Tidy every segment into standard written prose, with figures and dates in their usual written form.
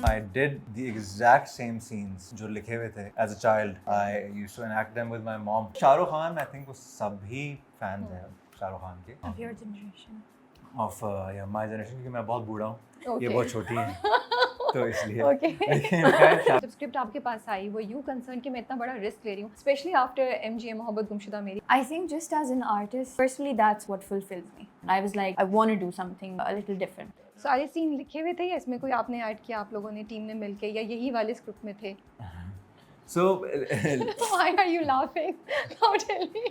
I did the exact same scenes जो लिखे हुए थे as a child. I used to enact them with my mom. Shahrukh Khan, I think वो सभी fans हैं शाहरुख खान के. Of your generation. Of yeah, my generation क्योंकि मैं बहुत बूढ़ा हूँ. Okay. ये बहुत छोटी है. तो इसलिए. Okay. जब स्क्रिप्ट आपके पास आई, were you concerned कि मैं इतना बड़ा रिस्क ले रही हूँ, especially after MGM मोहब्बत गुमशुदा मेरी? I think just as an artist, personally that's what fulfills me. I was like, I want to do something a little different. सारे सीन लिखे हुए थे या इसमें कोई आपने ऐड किया आप लोगों ने टीम ने मिलके या यही वाले स्क्रिप्ट में थे? So Why are you laughing? Now tell me.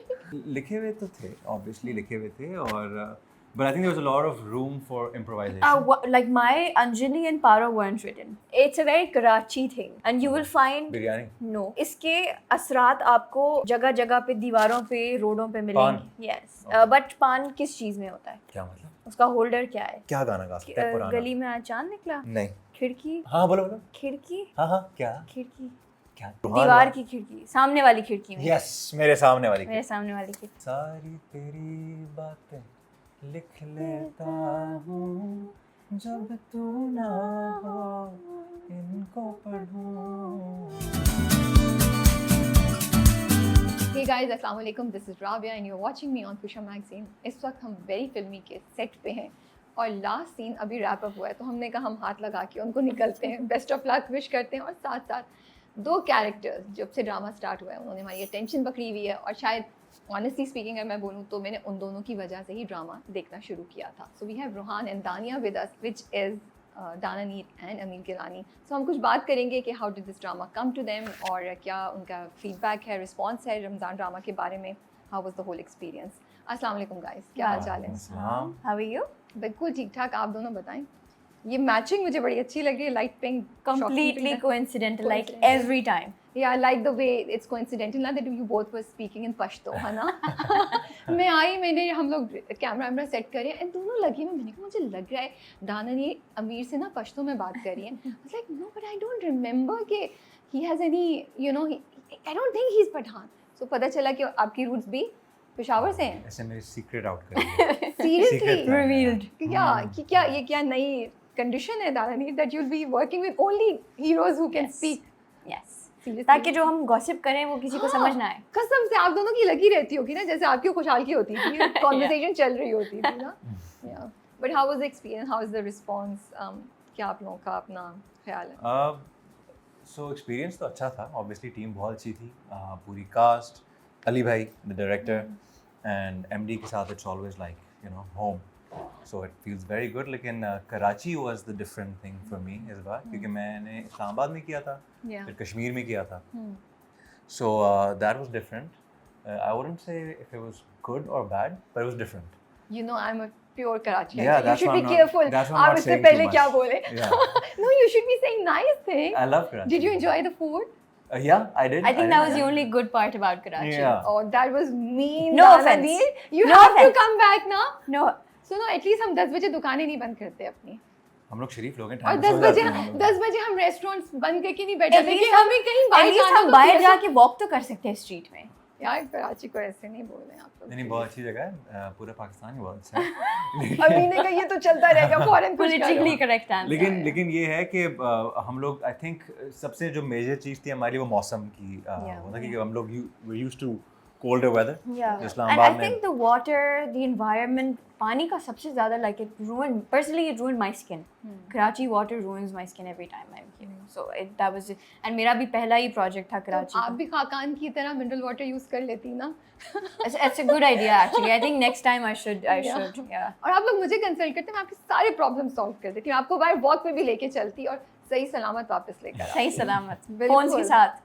लिखे हुए तो थे, obviously लिखे हुए थे और but I think there was a lot of room for improvisation. Like my Anjali and Paro weren't written. It's a very Karachi thing, and you will find. Biryani. No. इसके असरात आपको जगह जगह पे दीवारों पे रोडों पे मिलेंगे. Yes. But पान किस चीज में होता है? क्या मतलब? उसका होल्डर क्या है? क्या गाना गा सकते हैं पुराना? गली में आज चांद निकला. नहीं. खिड़की. हाँ बोलो बोलो. खिड़की. हाँ क्या? खिड़की. क्या? दीवार की खिड़की. सामने वाली खिड़की में. Yes, मेरे सामने वाली. मेरे सामने वाली खिड़की. सारी तेरी बातें लिख लेता हूँ जब तू ना हो इनको पढ़ूँ. Hey guys, अस्सलाम वालेकुम. This is Rabia and you're watching me on Fuchsia Magazine. इस वक्त हम वेरी फिल्मी के सेट पे हैं और लास्ट सीन अभी रैप अप हुआ है तो हमने कहा हम हाथ लगा के उनको निकलते हैं, बेस्ट ऑफ लक विश करते हैं और साथ साथ दो कैरेक्टर्स जब से ड्रामा स्टार्ट हुआ है उन्होंने हमारी अटेंशन पकड़ी हुई है और शायद ऑनेस्टली स्पीकिंग अगर मैं बोलूँ तो मैंने उन दोनों की वजह से ही ड्रामा देखना शुरू किया था. So we have Rohan and Dania with us which is Dananeer and Ameer Gilani. So हम कुछ बात करेंगे कि how did this drama come to them और क्या उनका feedback है, response है रमज़ान ड्रामा के बारे में. How was the whole experience? अस्सलाम वालेकुम guys, क्या हाल चाल है? How are you? बिल्कुल ठीक ठाक. आप दोनों बताएं. ये मैचिंग मुझे बड़ी अच्छी लग रही है. Light pink completely coincidental like every time. Yeah, I like the way it's coincidental ना that you both were speaking in Pashto, है ना? मैं आई, मैंने हम लोग कैमरा सेट करे एंड दोनों लगी में मैंने कहा मुझे लग रहा है दाननीर अमीर से ना पश्तो में बात कर रही है. I was like no but I don't remember कि he has any I don't think he's Pathan. So पता चला कि आपकी रूट्स भी पेशावर से हैं. ऐसे मेरी सीक्रेट आउट कर दिया. Seriously revealed. क्या ये क्या नई कंडीशन है दाननीर that you'll be working with only heroes who can speak. Yes. ताकि जो हम गॉसिप करें वो किसी को समझ ना आए. कसम से आप दोनों की लगी रहती होगी ना जैसे आपकी खुशहाल की होती थी, कॉन्वर्सेशन चल रही होती थी ना. But how was the experience, how was the response, क्या आप लोगों का अपना ख्याल है? सो एक्सपीरियंस तो अच्छा था. ऑब्वियसली टीम बहुत अच्छी थी. पूरी कास्ट, अली भाई द डायरेक्टर एंड एमडी के साथ it's always like home. So it feels very good. लेकिन Karachi was the different thing for me इस बार क्योंकि मैंने इस्लामाबाद में किया था, फिर कश्मीर में किया था. So that was different. I wouldn't say if it was good or bad, but it was different. I'm a pure Karachi. Yeah, you should be careful. आप इससे पहले क्या बोले? No, you should be saying nice things. I love Karachi. Did you enjoy the food? Yeah, I did. I think that was the only good part about Karachi. Yeah. Oh, that was mean. No offense. You No have to offense. come back now. No. सुनो at least हम 10 बजे दुकानें नहीं बंद करते अपनी. हम लोग शरीफ लोग हैं. और 10 बजे हम रेस्टोरेंट्स बंद करके नहीं बैठे थे कि हमें कहीं बाहर जाके वॉक तो कर सकते हैं स्ट्रीट में. यार कराची को ऐसे नहीं बोल रहे हैं आप लोग. नहीं बहुत अच्छी जगह है. पूरा पाकिस्तान ही बहुत अच्छा है. अभी ने कहा ये तो चलता रहेगा फॉरेन politically correct answer. लेकिन ये है कि हम लोग आई थिंक सबसे जो मेजर चीज़ थी हमारी वो मौसम की होता कि हम लोग used to colder weather. Yeah. Islamabad and I think the water, the environment, पानी का सबसे ज़्यादा like it ruined my skin. Karachi water ruins my skin every time I'm here. So that was it. And मेरा भी पहला ही project था कराची. आप भी खाकान की तरह mineral water use कर लेती ना? It's a good idea actually. I think next time I should. Yeah. और आप लोग मुझे कंसल्ट करते, मैं आपके सारे प्रॉब्लम सॉल्व कर देती हूँ. आपको बाहर वॉक पे भी लेके चलती और सही सलामत वापस लेकर. सही सलामत. Phones के साथ.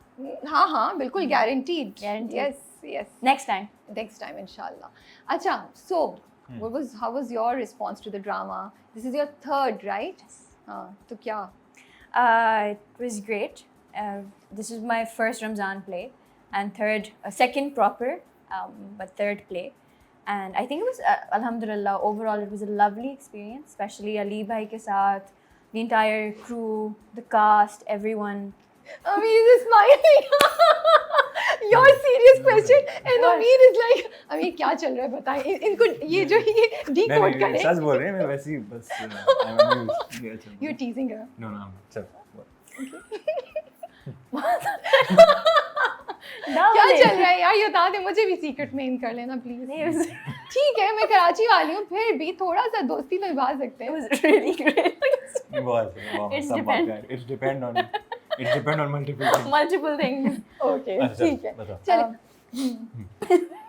हाँ बिल्कुल guaranteed. Yes. Next time inshallah. अच्छा, so how was your response to the drama? This is your third, right? तो क्या? It was great. This is my first Ramzan play and second proper, but third play. And I think it was, alhamdulillah, overall it was a lovely experience, especially Ali bhai ke saath, the entire crew, the cast, everyone. Ameer is smiling. Your serious question and Ameer is like, Ameer क्या चल रहा है बताएं इनको ये जो ये decode नहीं करें. सच बोल रहे हैं मैं वैसे ही बस I'm amused. ये चल You're teasing her. no चल क्या चल रहा है यार ये बता दे मुझे भी सीक्रेट में इन कर लेना प्लीज. ठीक है मैं कराची वाली हूँ फिर भी थोड़ा सा दोस्ती तो निभा सकते हैं. really great. It's depend on multiple things. Multiple things. Okay अच्छा, ठीक है बताओ. चल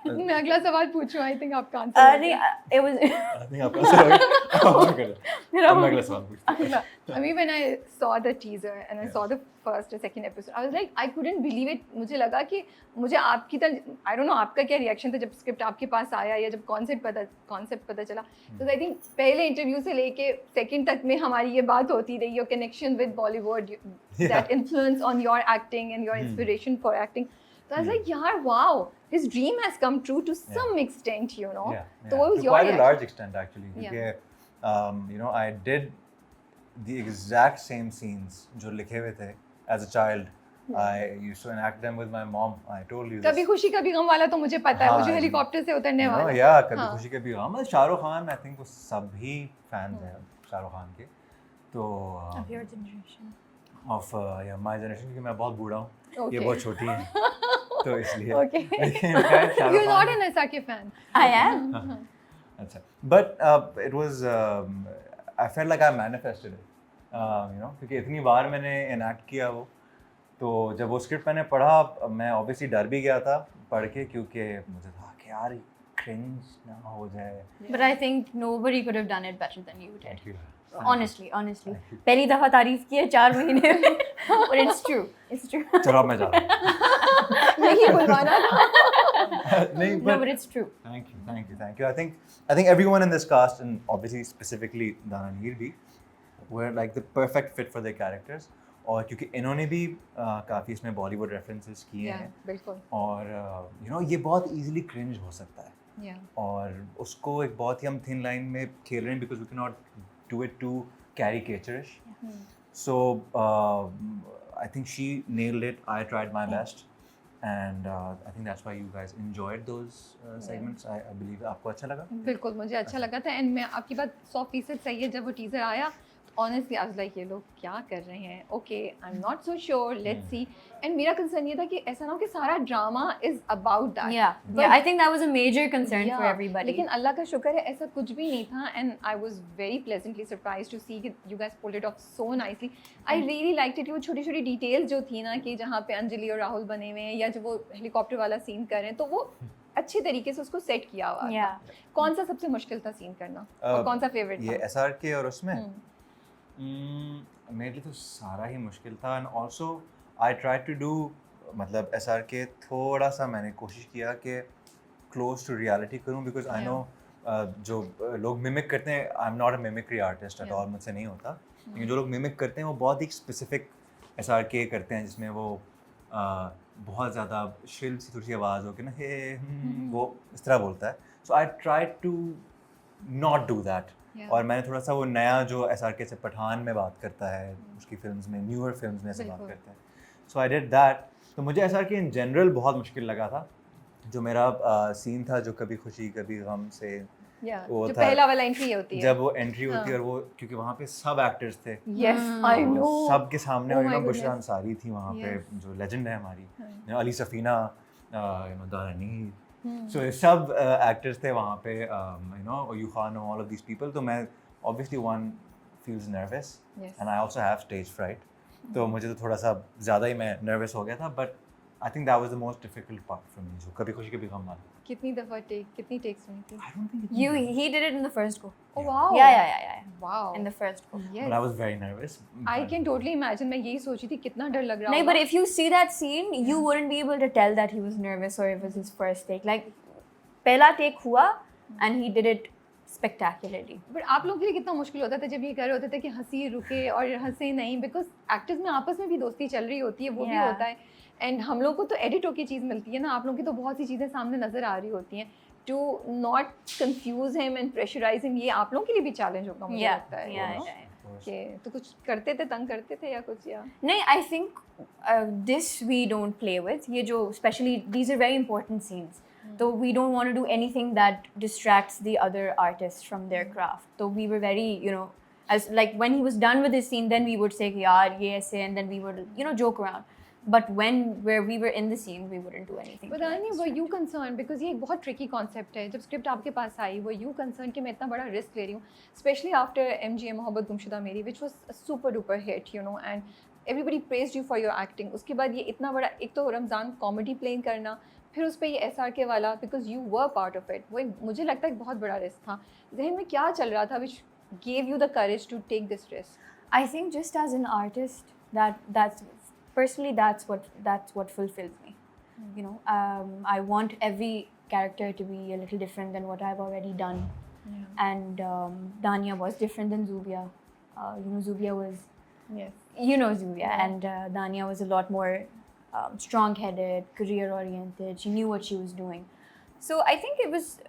मैं अगला सवाल पूछूं आई थिंक आपका आंसर नहीं, it was. I think आपका सवाल मेरा मैं अगला सवाल पूछता हूँ. I mean when I saw the teaser and I saw the first or second episode I was like I couldn't believe it. मुझे लगा कि मुझे आपकी तरह I don't know आपका क्या रिएक्शन था जब स्क्रिप्ट आपके पास आया या जब कॉन्सेप्ट पता चला. तो आई थिंक पहले इंटरव्यू से लेके सेकंड तक में हमारी ये बात होती रही your connection with Bollywood that influence on your acting and your inspiration for acting. So I was like, yaar, wow, his dream has come true to some extent, you know. So what was to your quite a reaction? large extent actually. Because you know, I did the exact same scenes जो लिखे हुए थे as a child. I used to enact them with my mom. I told you this. कभी खुशी कभी गम वाला तो मुझे पता है वो जो हेलीकॉप्टर से उतरने You know, वाला. yeah, कभी खुशी कभी गम. मतलब शाहरुख खान I think वो सभी fans हैं शाहरुख खान के. तो Of your generation. of my generation क्योंकि मैं बहुत बूढ़ा हूँ. Okay. ये बहुत छोटी है. तो इसलिए. Okay. लेकिन Shahrukh You're not Khan- an SRK fan. I am. अच्छा. But it was I felt like I manifested it. You know, क्योंकि इतनी बार मैंने enact किया वो. तो जब वो स्क्रिप्ट मैंने पढ़ा मैं ऑब्वियसली डर भी गया था पढ़ के क्योंकि मुझे था कि यार क्रिंज ना हो जाए. But I think nobody could have done it better than you did. Thank you. Honestly. पहली दफा तारीफ की है 4 महीने में. But it's true. चलो अब मैं जा रहा हूँ. यही बुलवाना था. नहीं No, but it's true. Thank you. I think everyone in this cast and obviously specifically Dananeer भी were like the perfect fit for their characters. और क्योंकि इन्होंने भी काफ़ी इसमें बॉलीवुड रेफरेंसेस किए हैं बिल्कुल. और यू नो ये बहुत इजीली क्रिंज हो सकता है. और उसको एक बहुत ही हम थिन लाइन में खेल रहे हैं because we can not do it too caricaturish. So I think she nailed it. I tried my best and I think that's why you guys enjoyed those segments. I believe आपको अच्छा लगा. बिल्कुल मुझे अच्छा लगा था एंड मैं आपकी बात 100% सही है. जब वो टीजर आया ऑनेस्टली आई वाज लाइक ये लोग क्या कर रहे हैं. Okay I am not so sure let's see. And मेरा कंसर्न ये था कि ऐसा ना हो कि सारा drama is about that. Yeah, I think that was a major concern for everybody. लेकिन अल्लाह का शुक्र है ऐसा कुछ भी नहीं था and I was very pleasantly surprised to see कि you guys pulled it off so nicely. I really liked it. वो छोटी छोटी डिटेल्स जो थी ना कि जहाँ पे अंजलि और राहुल बने हुए हैं या जब वो हेलीकॉप्टर वाला सीन कर रहे हैं तो वो अच्छे तरीके से उसको सेट किया हुआ था. कौन सा सबसे मुश्किल था सीन करना और कौन सा फेवरेट ये था? SRK और उसमें मेरे लिए तो सारा ही मुश्किल था. And also I try to do मतलब SRK थोड़ा सा मैंने कोशिश किया कि क्लोज टू रियलिटी करूं बिकॉज आई नो जो लोग मिमिक करते हैं. I am not a mimicry artist at all. मुझसे नहीं होता. लेकिन जो लोग मिमिक करते हैं वो बहुत ही स्पेसिफिक SRK करते हैं जिसमें वो बहुत ज़्यादा शिल सी थोड़ी सी आवाज़ हो कि ना हे वो इस तरह बोलता है. So I try to not do that. और मैंने थोड़ा सा वो नया जो SRK से पठान में बात करता है उसकी फिल्म्स में न्यूअर फिल्म्स में ऐसे बात करता है. So I did that. तो मुझे SRK इन जनरल बहुत मुश्किल लगा था. जो मेरा सीन था जो कभी खुशी कभी गम से वो जो था पहला वाला एंट्री होती है जब वो एंट्री होती है और वो क्योंकि वहाँ पे सब एक्टर्स थे यस आई नो सब के सामने. Oh और my बुशरा goodness. अंसारी थी वहाँ पे जो लेजेंड है हमारी. अली सफीना दानानीर. सो सब एक्टर्स थे वहाँ पे you know you Khan all of these people. तो मैं obviously one feels nervous and I also have stage fright. तो मुझे तो थोड़ा सा ज़्यादा ही मैं नर्वस हो गया था. But I think that was the most difficult part for me. जो कभी खुशी कभी गम वाला. कितनी टेक्स हुई थी? I don't think it He did it in the first go. Oh wow. Yeah. Wow. In the first go. Yes. but I was very nervous. I can totally imagine. मैं यही सोची थी कितना डर लग रहा No, होगा. but if you see that scene, you wouldn't be able to tell that he was nervous or it was his first take. Like, पहला take हुआ and he did it spectacularly. But आप लोगों के लिए कितना मुश्किल होता था जब ये कर रहे होते थे कि हंसी रुके और हंसे नहीं बिकॉज एक्टर्स में आपस में भी दोस्ती चल रही होती है वो भी होता है. एंड हम लोग को तो एडिट होकर चीज़ मिलती है ना. आप लोगों की तो बहुत सी चीज़ें सामने नजर आ रही होती हैं. To not confuse him and pressurise him ये आप लोगों के लिए भी चैलेंज होगा मुझे लगता है. Yeah. course. के तो कुछ करते थे, तंग करते थे या कुछ या नहीं, I think this we don't play with. ये जो especially these are very important scenes. So we don't want to do anything that distracts the other artists from their craft. So we were very, you know, as like when he was done with his scene, then we would say yaar ye aise, and then we would, you know, joke around. But where we were in the scene, we wouldn't do anything. But Dania, were you concerned because ये एक बहुत tricky concept है. जब script आपके पास आई, were you concerned कि मैं इतना बड़ा risk ले रही हूँ, especially after MGM मोहब्बत गुमशुदा मेरी, which was a super duper hit, you know, and everybody praised you for your acting. उसके बाद ये इतना बड़ा, एक तो रमज़ान comedy playing करना, फिर उस पर ये SRK वाला, because you were part of it. वो बहुत लगता है एक बहुत बड़ा risk था. जहन में क्या चल रहा था which gave you the courage to take this risk? I think just as an artist, that's personally that's what fulfills me. You know, I want every character to be a little different than what I've already done. And Dania was different than Zubia. You know, Zubia was, Yes. you know, Zubia, and Dania was a lot more strong-headed, career-oriented. She knew what she was doing. So I think it was,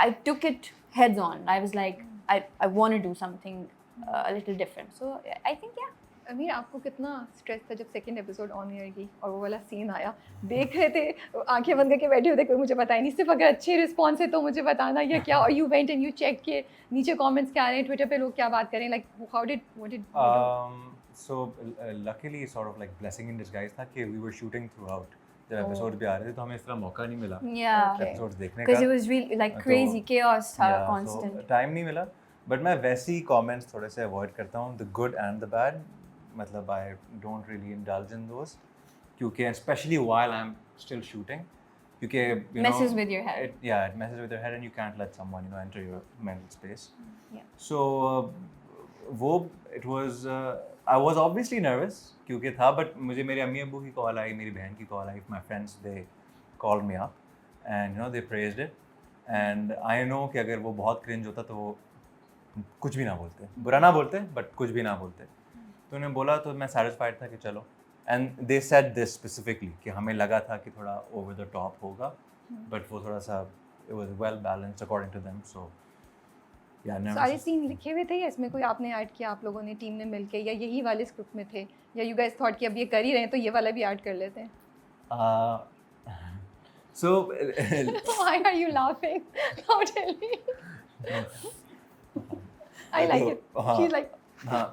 I took it heads on. I was like, I want to do something a little different. So I think, yeah. अमीर, आपको कितना stress था जब second episode on air की और वो वाला scene आया? देख रहे थे, आंखें बंद करके बैठे होते, कोई मुझे पता ही नहीं, सिर्फ अगर अच्छे रिस्पॉन्स है तो मुझे बताना या क्या? और you went and you check के नीचे कमेंट्स क्या आ रहे हैं, ट्विटर पे लोग क्या बात कर रहे हैं, like how did what did So luckily sort of like blessing in disguise था कि we were shooting throughout. जब एपिसोड भी आ रहे थे तो हमें इस तरह मौका नहीं मिला Yeah. एपिसोड्स देखने Because का. it was really like तो- crazy chaos था, Yeah, constant. so टाइम नहीं मिला. बट मैं वैसे ही कमेंट्स थोड़े से अवॉइड करता हूँ, the good and the bad. मतलब I don't really indulge in those, क्योंकि specially while I am still shooting, क्योंकि you know, Messes with your head. it messes with your head and you can't let someone, you know, enter your mental space. Yeah. So वो it was I was obviously nervous क्योंकि था, but मुझे मेरे अम्मी अब्बू की call आई, मेरी बहन की call I, my friends they called me up and you know they praised it, and I know कि अगर वो बहुत cringe होता तो वो कुछ भी ना बोलते, बुरा ना बोलते but कुछ भी ना बोलते. तो उन्हें बोला तो मैं satisfied था कि चलो, and they said this specifically कि हमें लगा था कि थोड़ा over the top होगा, but वो थोड़ा सा it was well balanced according to them. So yeah, nervous. सारे सीन लिखे हुए थे या इसमें कोई आपने ऐड किया, आप लोगों ने टीम ने मिलके, या यही वाले स्क्रिप्ट में थे, या यू गाइस थॉट कि अब ये कर ही रहे हैं तो ये वाला भी ऐड कर लेते हैं? So Why are you laughing? Now tell me. I like it. हाँ. She's like, हाँ,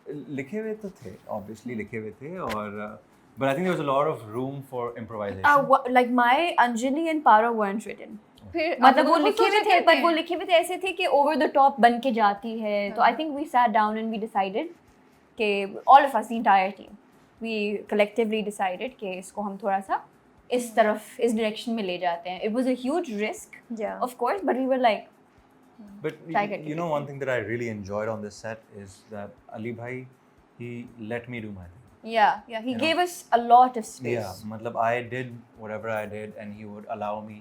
लिखे हुए तो थे, obviously लिखे हुए थे, और but I think there was a lot of room for improvisation. Like my Anjali and Paro weren't written. फिर मतलब वो आप लिखे हुए सोचे थे, but वो लिखे हुए थे ऐसे थे कि over the top बन के जाती है. तो I think we sat down and we decided कि all of us, the entire team, we collectively decided कि इसको हम थोड़ा सा इस तरफ, इस direction में ले जाते हैं. It was a huge risk, Yeah. of course, but we were like, But Try you getting know, it. one thing that I really enjoyed on this set is that Ali bhai, he let me do my thing. yeah, he You know? gave us a lot of space. Yeah, matlab I did whatever I did, and he would allow me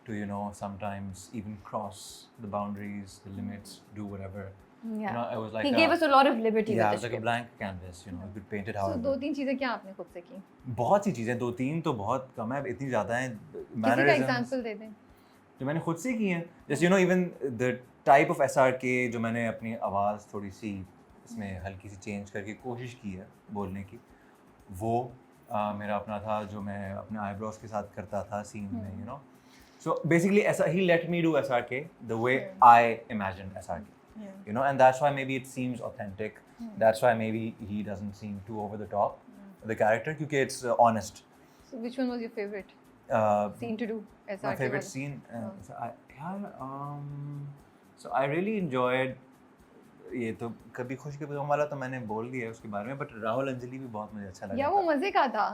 to, you know, sometimes even cross the boundaries, the limits, do whatever. You know, it was like He gave us a lot of liberty yeah, it with was the like a script. blank canvas. You know, you could paint it So however. दो तीन चीजें क्या आपने खुद से की? बहुत सी चीज़ें, दो तीन तो बहुत कम है, इतनी ज़्यादा हैं. किसी का एग्जांपल दे दें. जो मैंने खुद से की हैं, जैसे you know even the type of SRK जो मैंने अपनी आवाज़ थोड़ी सी इसमें हल्की सी चेंज करके कोशिश की है बोलने की, वो मेरा अपना था जो मैं अपने आईब्रोज के साथ करता था सीन में, यू नो. सो बेसिकली ऐसा ही let me do SRK the way I imagine SRK, you know, and that's why maybe it seems authentic. That's why maybe he doesn't seem too over the top, the character, क्योंकि it's honest. So which one was your favorite scene to do? SRK My favorite वाला? scene. So I really enjoyed. ये तो कभी खुश कभी गम वाला तो मैंने बोल दिया है उसके बारे में, बट राहुल अंजलि भी बहुत मुझे अच्छा लगा. या वो मजे का था.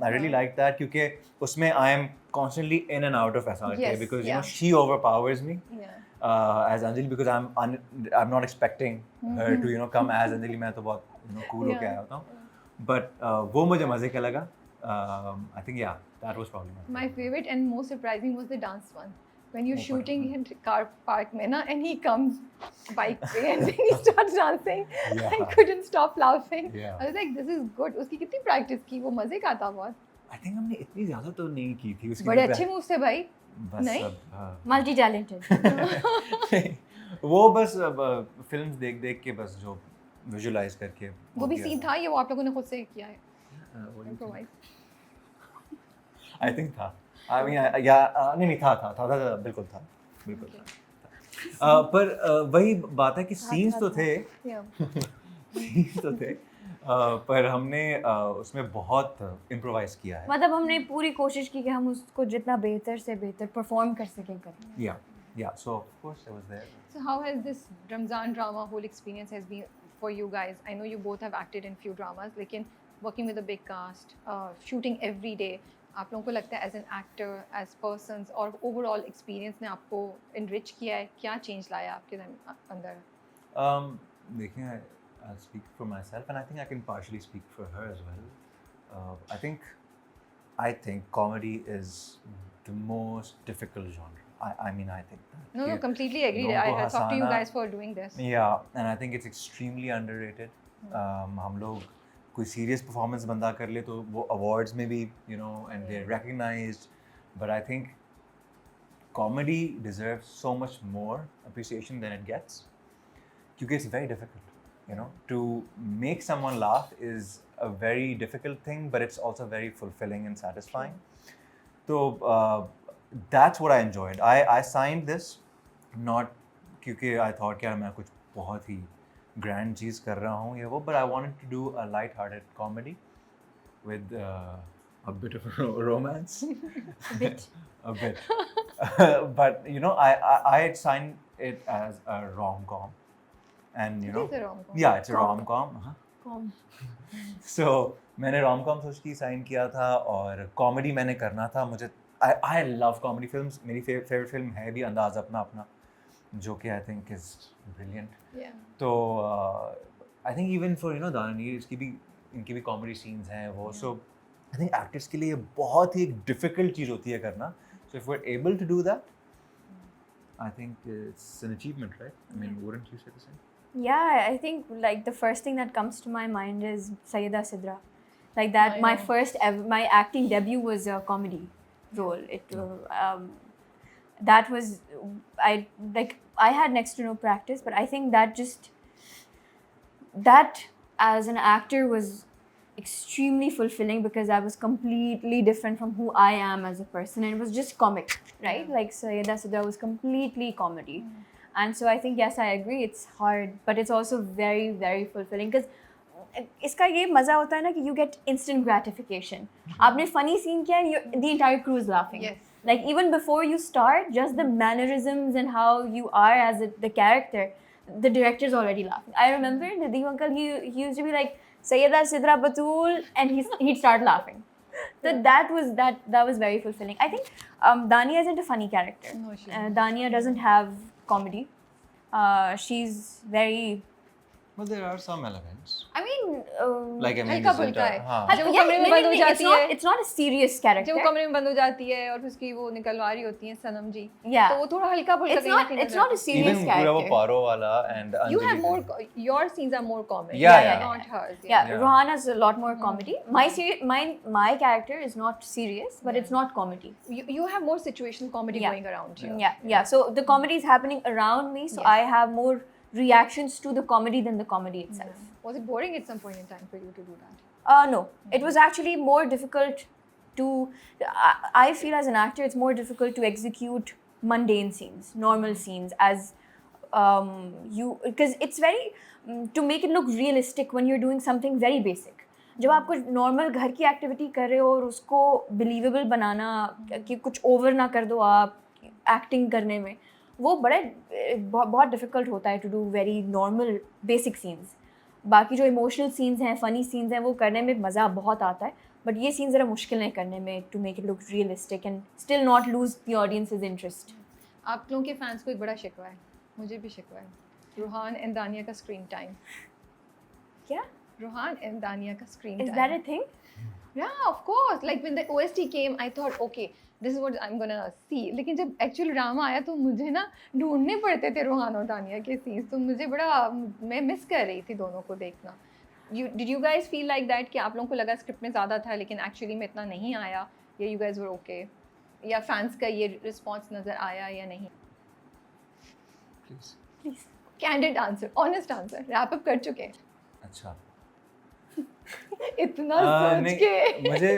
I really liked that क्योंकि उसमें I am constantly in and out of SRK Yes, because you yeah. know she overpowers me. Yeah. As Anjali, because I'm not expecting her to, you know, come as Anjali. मैं तो बहुत, you know, cool होके आया होता हूँ, but वो मुझे मजे का लगा. I think yeah, that was probably My favorite and most surprising was the dance one. When you're shooting in car park में ना, and he comes bike पे and then he starts dancing. Yeah. I couldn't stop laughing. Yeah. I was like, this is good. उसकी कितनी practice की, वो मजे का था बहुत. I think हमने इतनी ज़्यादा तो नहीं की थी उसकी. बड़े अच्छे moves थे भाई. बस नहीं? अब Multi-talented. वो बस अब फिल्म्स देख देख के बस जो विजुलाइज करके वो भी सीन था या वो आप लोगों ने खुद से किया है इम्प्रोवाइज? आई थिंक था, आई मीन या नहीं था, बिल्कुल था। पर वही बात है कि सीन्स तो थे सीन्स तो थे, पर हमने उसमें बहुत इम्प्रोवाइज किया है। मतलब हमने पूरी कोशिश की कि हम उसको जितना बेहतर से बेहतर परफॉर्म कर सकें करें। Yeah, so of course I was there. So how has this Ramzan drama whole experience has been for you guys? I know you both have acted in few dramas, लेकिन working with a big cast, shooting every day, आप लोगों को लगता है as an actor, as persons और overall experience ने आपको enrich किया है, क्या change लाया आपके अंदर? देखिए, I'll speak for myself and I think I can partially speak for her as well. I think comedy is the most difficult genre. I mean, I think that. No, completely agree. लोगों को I talked to you हंसाना- guys for doing this. Yeah, and I think it's extremely underrated. हम लोग कोई serious performance बंदा कर ले तो वो awards में भी, you know, and they're recognized. But I think comedy deserves so much more appreciation than it gets. Because it's very difficult, you know. To make someone laugh is a very difficult thing, but it's also very fulfilling and satisfying. So that's what I enjoyed. I signed this not क्योंकि I thought कि यार मैं कुछ बहुत ही grand चीज़ कर रहा हूँ ये वो, but I wanted to do a light-hearted comedy with a bit of romance. A bit. But you know, I had signed it as a rom-com, and you know, It is a rom-com. yeah, it's a rom-com. So मैंने rom-com सोच के sign किया था और comedy मैंने करना था। मुझे I love comedy films. मेरी favorite film है भी अंदाज़ अपना अपना, जो कि I think is brilliant. Yeah. तो I think even for you know Dananeer, इनकी भी comedy scenes हैं वो. So I think actors के लिए बहुत ही difficult चीज़ होती है करना. So if we're able to do that, I think it's an achievement, right? I mean, wouldn't you say the same? Yeah, I think like the first thing that comes to my mind is Sayyida Sidra. Like that, I my know. first ever, my acting debut was a comedy role. That was, I had next to no practice, but I think that as an actor was extremely fulfilling because I was completely different from who I am as a person, and it was just comic, right? Yeah. Like Sayyida Sidra was completely comedy. And so I think, yes, I agree, it's hard, but it's also very, very fulfilling because इसका ये मज़ा होता है ना कि you get instant gratification. आपने funny scene किया and the entire crew is laughing. Yes. Like even before you start, just the mannerisms and how you are as the character, the director is already laughing. I remember Nadeem uncle, he used to be like, Sayyida Sidra Batul, and he'd start laughing. So that was very fulfilling. I think Dania isn't a funny character. No, she isn't. Dania doesn't have comedy. She's very. Well, there are some elements. I mean, Like I mean, हल्का फुल्का है। हाँ. जब वो कमरे में बंद हो जाती है, it's not a serious character. जब वो कमरे में बंद हो जाती है और फिर उसकी वो निकलवा रही होती है सनम जी, Yeah. तो वो थोड़ा हल्का फुल्का It's not a serious Even पूरा वो character. पारो वाला and You have Anjali more, का. your scenes are more comedy. Yeah. Not hers. Yeah, Yeah. Rohan has a lot more comedy. My character is not serious, but it's not comedy. You have more situational comedy Yeah. going around you. Yeah. So the comedy is happening around me, so Yes. I have more reactions to the comedy than the comedy itself. Was it boring at some point in time for you to do that? No, it was actually more difficult to. I feel as an actor, it's more difficult to execute mundane scenes, normal scenes, as because it's very to make it look realistic when you're doing something very basic. जब आप कुछ normal घर की activity कर रहे हो और उसको बिलीवेबल बनाना कि कुछ ओवर ना कर दो आप एक्टिंग करने में, वो बहुत डिफ़िकल्ट होता है to do very normal basic scenes. बाकी जो इमोशनल सीन्स हैं, फ़नी सीन्स हैं, वो करने में मज़ा बहुत आता है, बट ये सीन्स ज़रा मुश्किल है करने में to make it look realistic and still not lose the audiences interest. आप लोगों के फैंस को एक बड़ा शिकवा है, मुझे भी शिकवा है. रोहान एंड दानिया का स्क्रीन टाइम. क्या? Rohan and Dania ka screen Is time. that a thing? Yeah, of course. Like when the OST came, I thought, okay, this is what I'm gonna see. लेकिन जब actual drama आया तो मुझे ना ढूंढने पड़ते थे रोहान और दानिया के scenes. तो मुझे मैं मिस कर रही थी दोनों को देखना. Did you guys feel like that कि आप लोगों को लगा स्क्रिप्ट में ज़्यादा था लेकिन actually में इतना नहीं आया, या you guys were okay, या fans का ये response नज़र आया या नहीं? Please. Candid answer, honest answer. Wrap up कर चुके हैं. अच्छा इतना सोच नहीं के मुझे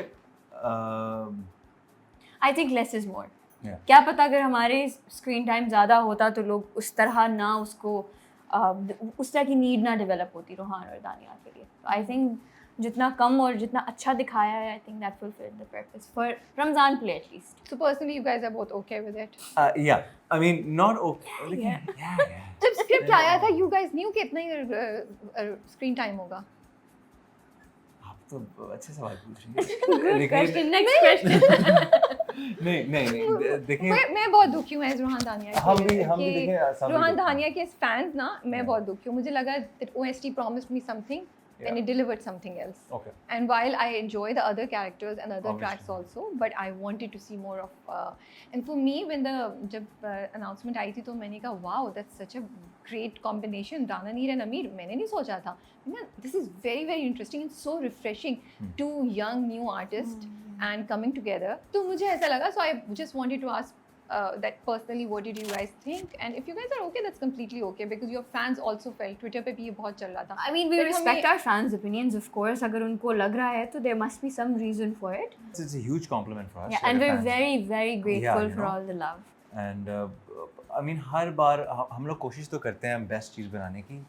I think less is more. yeah. क्या पता अगर हमारे स्क्रीन टाइम ज़्यादा होता तो लोग उस तरह ना उसको उस तरह की नीड ना डेवलप होती रोहान और दानिया के लिए. आई थिंक जितना कम और जितना अच्छा दिखाया है, I think that fulfilled the purpose for Ramzan play at least. So personally, you guys are both okay with it. Yeah, I mean not okay. Yeah. जब स्क्रिप्ट आया था, you guys knew कि इतना ही स्क्रीन टाइम होगा. आप तो अच्छे सवाल पूछ रही हैं. देखिए नेक्स्ट क्वेश्चन. नहीं देखिए मैं बहुत दुखी हूँ एज रोहान दानिया हम भी देखिए रोहान दानिया के फैंस ना मैं Yeah. बहुत दुखी हूँ. मुझे लगा that OST promised me something and it delivered something else. Okay. And while I enjoy the other characters and other Obviously. tracks also, but I wanted to see more of. And for me, when the जब announcement आई थी तो मैंने कहा wow, that's such a great combination. Dananeer and Ameer. मैंने नहीं सोचा था. This is very very interesting and so refreshing. Two young new artists and coming together. तो मुझे ऐसा लगा. So I just wanted to ask. That personally, what did you guys think? And if you guys are okay, that's completely okay because your fans also felt. Twitter पे भी ये बहुत चल रहा था. I mean, we But respect हमें- our fans' opinions, of course. अगर उनको लग रहा है तो there must be some reason for it. It's a huge compliment for us. Yeah, and your we're fans. very very grateful you for know. all the love. And I mean हर बार हम लोग कोशिश तो करते हैं बेस्ट चीज़ बनाने की.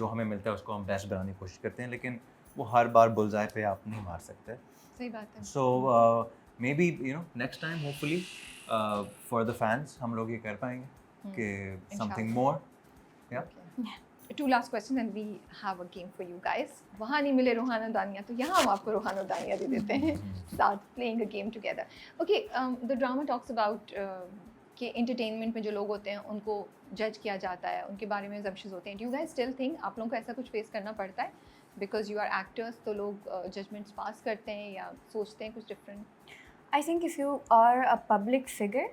जो हमें मिलता है उसको हम बेस्ट बनाने की कोशिश करते हैं लेकिन वो हर बार बुलजाए पे आप नहीं मार सकते. सही बात है. So maybe next time hopefully for the fans हम लोग ये कर पाएंगे कि something more. Yeah. Two last questions and we have a game for you guys. वहाँ नहीं मिले रोहान और दानिया तो यहाँ हम आपको रोहान और दानिया दे देते हैं. Start playing a game together. Okay, the drama talks about कि entertainment में जो लोग होते हैं उनको जज किया जाता है, उनके बारे में assumptions होते हैं. Do you guys still think आप लोगों को ऐसा कुछ face करना पड़ता है? Because you are actors तो लोग judgments pass करते हैं या सोचते हैं कुछ different. I think if you are a public figure,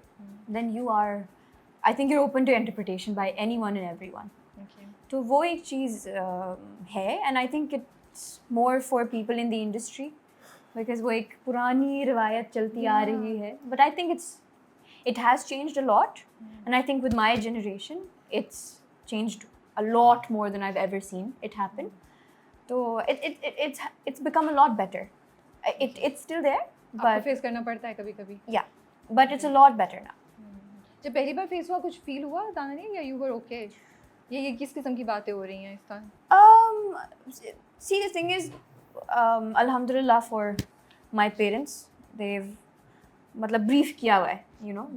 then you are, I think you're open to interpretation by anyone and everyone. Okay. तो वो एक चीज़ है, and I think it's more for people in the industry because वो एक पुरानी रिवायत चलती आ रही है. But I think it has changed a lot, and I think with my generation, it's changed a lot more than I've ever seen it happen. So it's become a lot better. It's still there, आपको but face करना पड़ता है कभी-कभी. yeah, but it's a lot better now. जब पहली बार face हुआ कुछ feel हुआ दानिया या you were okay? ये किस किस्म की बातें हो रही हैं इस time? See, the thing is, alhamdulillah for my parents, they've मतलब brief किया हुआ है,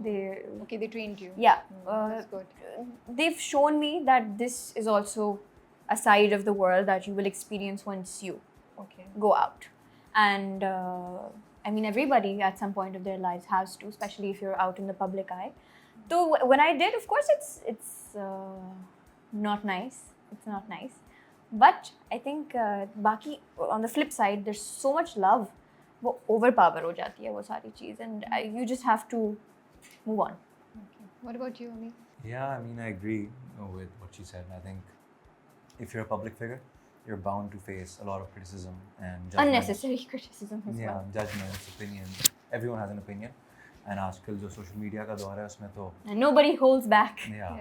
they Okay, they trained you. yeah, That's good. they've shown me that this is also a side of the world that you will experience once you Okay. go out. And I mean, everybody at some point of their lives has to, especially if you're out in the public eye. So when I did, of course, it's not nice. It's not nice. But I think बाकी on the flip side, there's so much love. वो overpower हो जाती है वो सारी चीज़, and you just have to move on. Okay. What about you, Ameer? Yeah, I mean I agree with what she said. I think if you're a public figure, you're bound to face a lot of criticism and judgment. Unnecessary criticism as Yeah, well. judgments, opinions. Everyone has an opinion. And आजकल जो social media का दौर है उसमें तो And nobody holds back. yeah.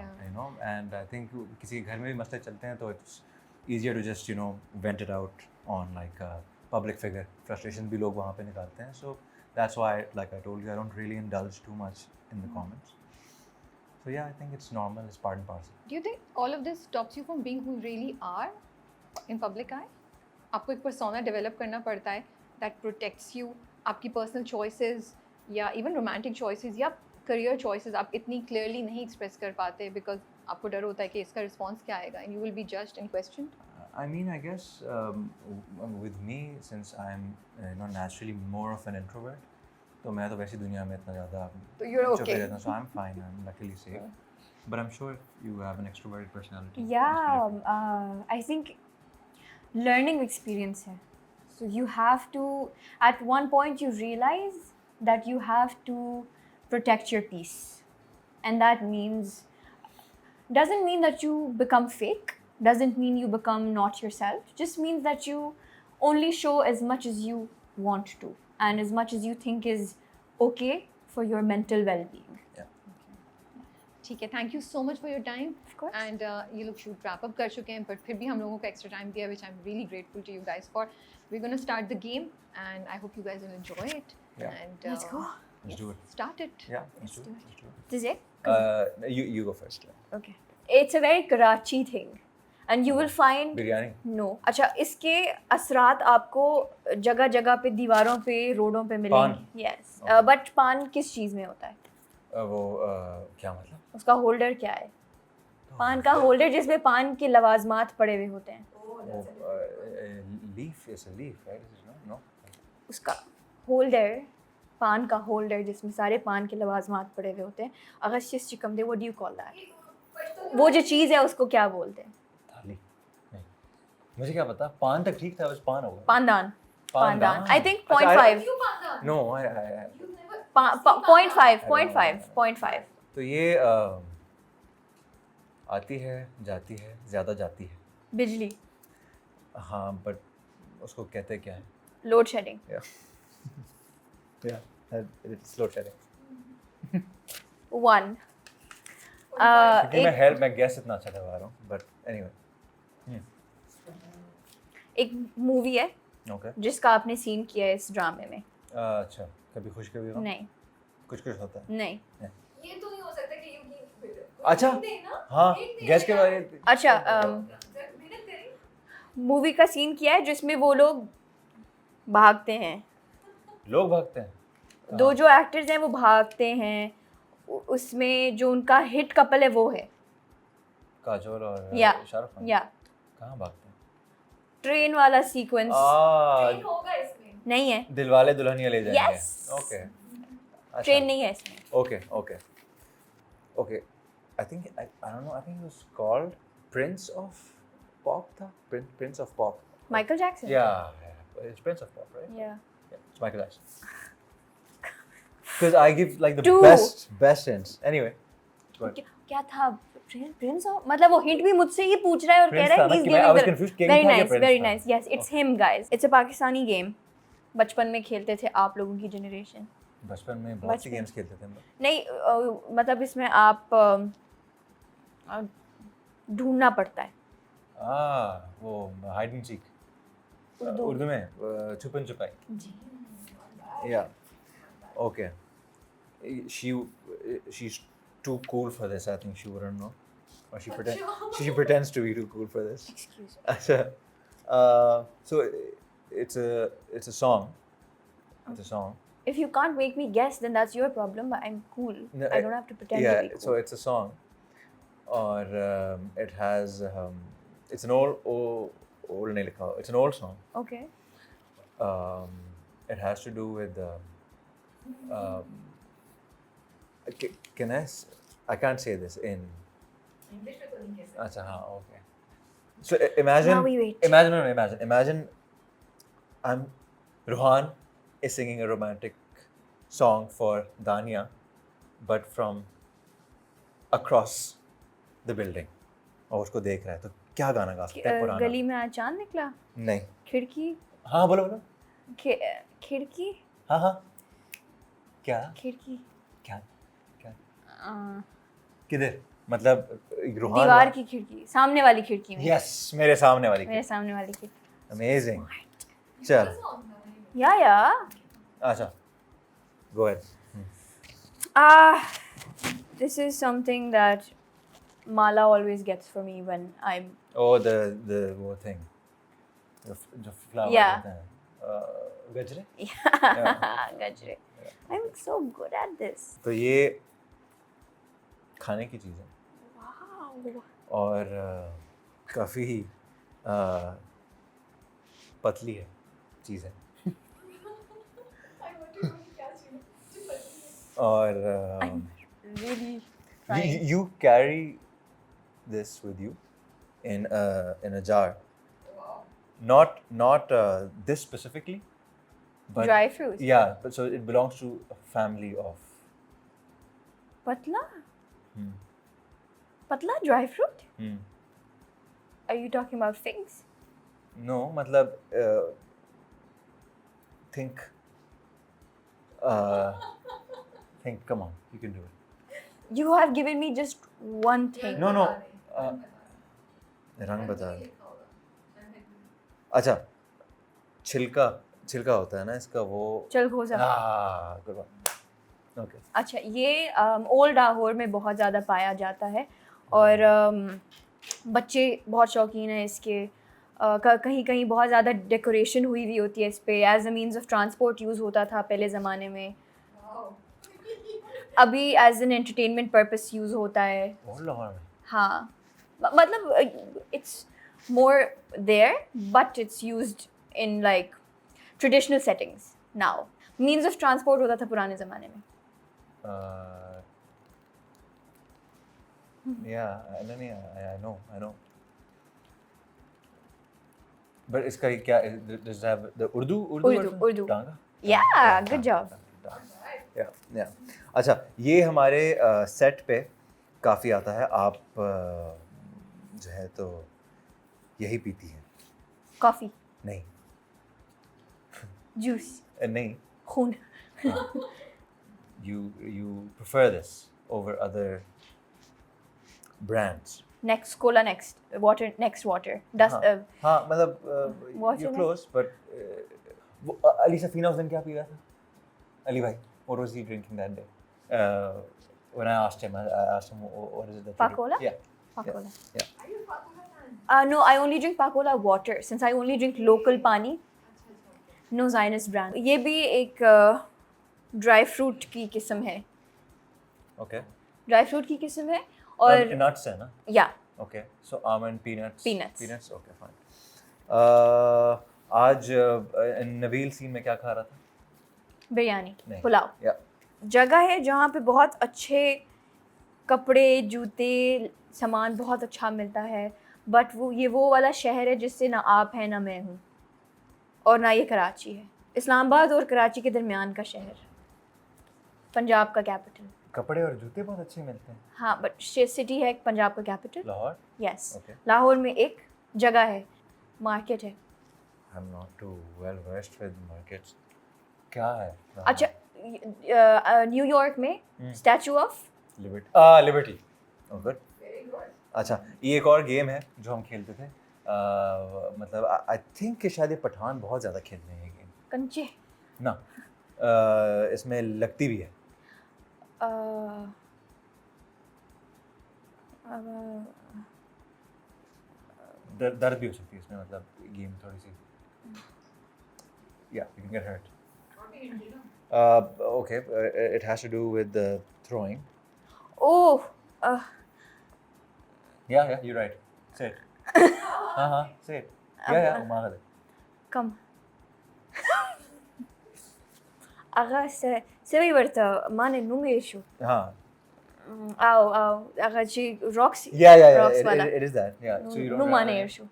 And I think किसी के घर में भी मसले चलते हैं तो it's easier to just vent it out on like a public figure. Frustration भी लोग वहाँ पे निकालते हैं. So that's why, like I told you, I don't really indulge too much in the comments. So yeah, I think it's normal. It's part and parcel. Do you think all of this stops you from being who you really are in public eye? आपको एक persona develop करना पड़ता है that protects you. आपकी personal choices या even romantic choices या career choices आप इतनी clearly नहीं express कर पाते because आपको डर होता है कि इसका response क्या आएगा and you will be judged and questioned. I mean, I guess with me, since I'm naturally more of an introvert, तो मैं तो वैसी दुनिया में इतना ज़्यादा तो you're चुप okay. रहता हूँ, so I'm fine. I'm luckily safe. But I'm sure you have an extroverted personality. Yeah, I think learning experience है. So you have to, at one point you realize that you have to protect your peace. And that doesn't mean that you become fake, doesn't mean you become not yourself, just means that you only show as much as you want to and as much as you think is okay for your mental well-being. ठीक है, thank you so much for your time Of course. And ये लोग shoot wrap up कर चुके हैं but फिर भी हम लोगों को एक्स्ट्रा टाइम दिया which I am really grateful to you guys for. We gonna start the game and I hope you guys will enjoy it Yeah. And Let's go. Let's do it. Start it. Yeah, let's do it. Let's do it. This is it? You go first. Yeah. Okay. It's a very Karachi thing. And you will find... biryani. No. अच्छा, इसके असरात आपको जगह जगह पे, दीवारों पे, रोडों पे मिलेंगे. Yes. But पान किस चीज़ में होता है? वो क्या मतलब? उसका होल्डर क्या है? पान का होल्डर जिसमें पान के लवाजमात पड़े हुए होते हैं. Leaf is a leaf, right? Is it no? उसका होल्डर, पान का होल्डर जिसमें सारे पान के लवाजमात पड़े हुए होते हैं. अगर शिश चिकम दे, what do you call that? वो जो चीज़ है उसको क्या बोलते हैं? थाली. नहीं. मुझे क्या पता? पान तक ठीक था, बस पान हो गया. पानदान. पानदान. I think 0.5. No, I 0.5. तो ये आती है, जाती है, ज़्यादा जाती है. बिजली. हाँ, बट उसको कहते क्या है? Load shedding. Yeah, it's load shedding. 1. क्योंकि मैं गैस इतना अच्छा करवा रहा हूँ, but anyway. एक मूवी है Okay. जिसका आपने सीन किया है इस ड्रामे में. अच्छा, कभी खुश कभी गम? नहीं. कुछ होता है. नहीं. ये तो नहीं हो सकता कि यू अच्छा. हाँ, गैस के बारे में. अच्छा, मूवी का सीन किया है जिसमें वो लोग भागते हैं. लोग भागते हैं. दो जो एक्टर्स हैं वो भागते हैं. उसमें जो उनका हिट कपल है वो है. काजोल और या. शाहरुख खान. या. कहाँ भागते हैं? ट्रेन वाला सीक्वेंस. होगा इसमें. नहीं है. दिलवाले दुल्हनिया ले जाएंगे. Yes. ओके. ट्रेन नहीं है इसमें. Okay. I think I don't know. I think it was called Prince of Pop. था? Prince of Pop. Michael Jackson. Yeah. It's Prince of Pop, right? या. Yeah, it's Michael Jackson. Because I give like the 2. best hints. Anyway. क्या था? Prince of, मतलब वो hint भी मुझसे ही पूछ रहा है और कह रहा है he's I was giving confused. the very nice, very nice. Yes, it's him, guys. It's a Pakistani game. बचपन में खेलते थे आप लोगों की जनरेशन. बचपन में बहुत सी गेम्स खेलते थे हम लोग. नहीं, मतलब इसमें आप ढूंढना पड़ता है. वो हाइड एंड सीक. उर्दू में छुपन छुपाई. जी. Yeah. Okay. She's too cool for this. I think she wouldn't know. Or she pretends to be too cool for this. Excuse me. So it's a song. It's a song. If you can't make me guess, then that's your problem. But I'm cool. No, I don't have to pretend to be cool. So it's a song, or it has it's an old नहीं लिखा. It's an old song. Okay. It has to do with can I can't say this in English में तो नहीं कह सकते. अच्छा हाँ okay. So imagine. Now we wait. Imagine Rohan is singing a romantic song for Dania, but from across the building. और उसको देख रहा है तो क्या गाना गा सकता है पुराना? गली में आज चांद निकला. नहीं. खिड़की. हाँ बोलो. खिड़की. हाँ. क्या? खिड़की. क्या? किधर? मतलब रोहान. दीवार की खिड़की, सामने वाली खिड़की में. Yes, मेरे सामने वाली. मेरे सामने वाली खिड़की. Amazing. चल. या. अच्छा. Go ahead. This is something that Mala always gets for me when I'm. Oh, the वो thing. The flower. Yeah. गजरे. गजरे. I'm so good at this. तो ये खाने की चीज़ है. Wow. और काफ़ी पतली है चीज़ है. और I'm really trying. you carry this with you in a jar. Not this specifically, but Dry fruit. yeah, but so it belongs to a family of. Patla? Patla dry fruit? Hmm. Are you talking about figs? No, मतलब think. Think. Come on, you can do it. You have given me just one thing. No, no. रंग बता दे। अच्छा, छिलका छिलका होता है ना इसका वो। चलघोज़ा। हाँ, गुड वन। ओके। अच्छा, ये ओल्ड लाहौर में बहुत ज़्यादा पाया जाता है और बच्चे बहुत शौकीन हैं इसके। कहीं कहीं बहुत ज़्यादा डेकोरेशन हुई हुई होती है इस पे। As a means of transport use होता था पहले ज़माने में। अभी as an entertainment purpose use होता है। और लाहौर में। हाँ, मतलब it's more there but it's used in like traditional settings now. Means of transport होता था पुराने ज़माने में। Yeah, I know. But इसका ये क्या does it have the Urdu version? Urdu. टांगा? Yeah, good job. Yeah. अच्छा, ये हमारे सेट पे काफ़ी आता है। आप जो है तो यही पीती हैं? कॉफ़ी, नहीं। जूस, नहीं। खून। You prefer this over other brands? Next, cola next, water next, water. हाँ मतलब Water you're next? close but वो अली सफीना उस दिन क्या पी रहा था? अली भाई, what was he drinking that day? When I asked him what is it that you Pakola? drink? Pakola. Yeah. No, I only drink Pakola water since I only drink local pani. No Zionist brand. ये भी एक dry fruit की किस्म है। Okay. Dry fruit की किस्म है और nuts है ना? या Okay. So almond peanuts. Peanuts. Okay, fine. आज नवील सीन में क्या खा रहा था? बिरयानी, नहीं. पुलाव। Yeah. जगह है जहाँ पे बहुत अच्छे कपड़े, जूते, सामान बहुत अच्छा मिलता है। बट ये वो वाला शहर है जिससे ना आप हैं ना मैं हूँ और ना ये कराची है। इस्लामाबाद और कराची के दरमियान का शहर, पंजाब का कैपिटल। कपड़े और जूते बहुत अच्छे मिलते हैं। हाँ, बट सिटी है पंजाब का capital. Lahore? Yes. Okay. Lahore में एक जगह है, मार्केट है। I'm not too well versed with markets. क्या है? अच्छा, न्यूयॉर्क में statue of liberty. Oh, good. अच्छा, ये एक और गेम है जो हम खेलते थे। मतलब आई थिंक कि शायद ये पठान बहुत ज़्यादा खेलते हैं ये गेम। कंचे ना, इसमें लगती भी है। दर्द भी हो सकती है इसमें, मतलब गेम थोड़ी सी। Yeah, you can get hurt. Okay, it has to do with the throwing. Oh, Yeah, you're right. Say it. Say it. Yeah, उमागद है. कम आगा سوي ورتا ماني نوميشو हाँ. أو आगा شيء rocks Yeah. rocks वाला It is that. Yeah. So you don't. نو ماني يشو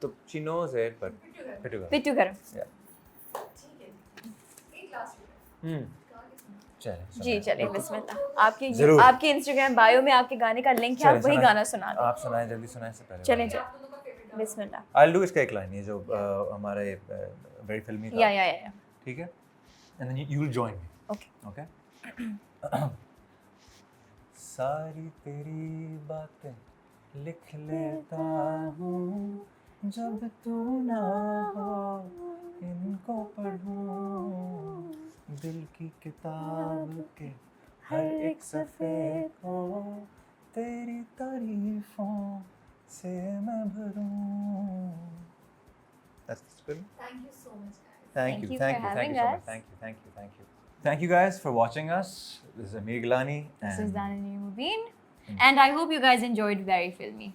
तो she knows it, but पिटूगा. Bittu करो। Yeah. चले. जी चलिए, बिस्मिल्लाह। जरूर। आपके Instagram bio में आपके गाने का लिंक है, आप वही गाना सुना दें। आप सुनाएं, जल्दी सुनाएं से पहले। चलें, बिस्मिल्लाह। I'll do इसका एक लाइन ये जो हमारे very filmy था। या ठीक है? And then you'll join me. Okay. सारी तेरी बातें लिख लेता हूँ, जब तू ना हो इनको पढ़ूं, दिल की किताब के हर एक सफ़े को तेरी तारीफों से मैं भरूं। That's good. Thank you so much, guys. Thank you for so having much. us. Thank you guys for watching us. This is Ameer Gilani. This is Dananeer Mobeen, and I hope you guys enjoyed Very Filmi.